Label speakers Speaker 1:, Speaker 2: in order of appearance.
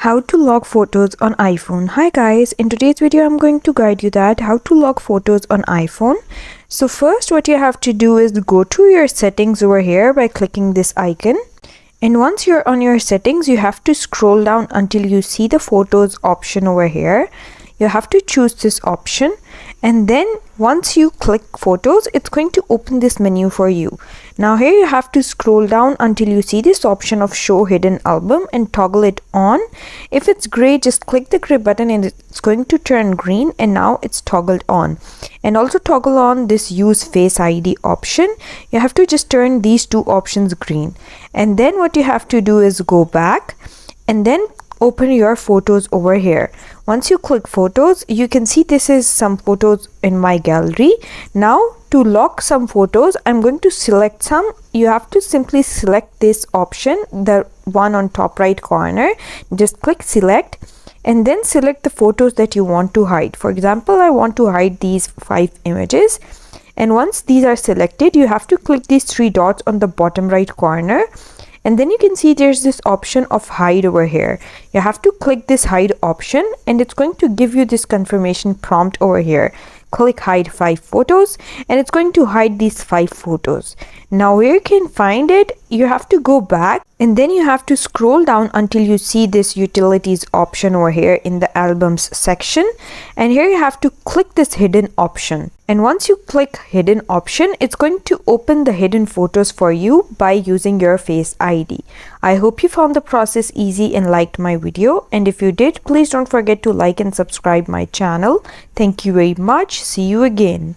Speaker 1: How to lock photos on iPhone. Hi guys, in today's video I'm going to guide you that how to lock photos on iPhone. So first what you have to do is go to your settings over here by clicking this icon. And once you're on your settings, you have to scroll down until you see the photos option over here. You have to choose this option, and then once you click photos, it's going to open this menu for you. Now here you have to scroll down until you see this option of show hidden album and toggle it on. If it's gray, just click the gray button and it's going to turn green, and now it's toggled on. And also toggle on this use face ID option. You have to just turn these two options green, and then what you have to do is go back and then open your photos over here. Once you click photos, you can see this is some photos in my gallery. Now to lock some photos, I'm going to select some. You have to simply select this option, the one on top right corner. Just click select and then select the photos that you want to hide. For example, I want to hide these 5 images. And once these are selected, you have to click these 3 dots on the bottom right corner. And then you can see there's this option of hide over here. You have to click this hide option and it's going to give you this confirmation prompt over here. Click hide 5 photos and it's going to hide these 5 photos. Now where you can find it, you have to go back and then you have to scroll down until you see this utilities option over here in the albums section. And here you have to click this hidden option. And once you click hidden option, it's going to open the hidden photos for you by using your face ID. I hope you found the process easy and liked my video. And if you did, please don't forget to like and subscribe my channel. Thank you very much. See you again.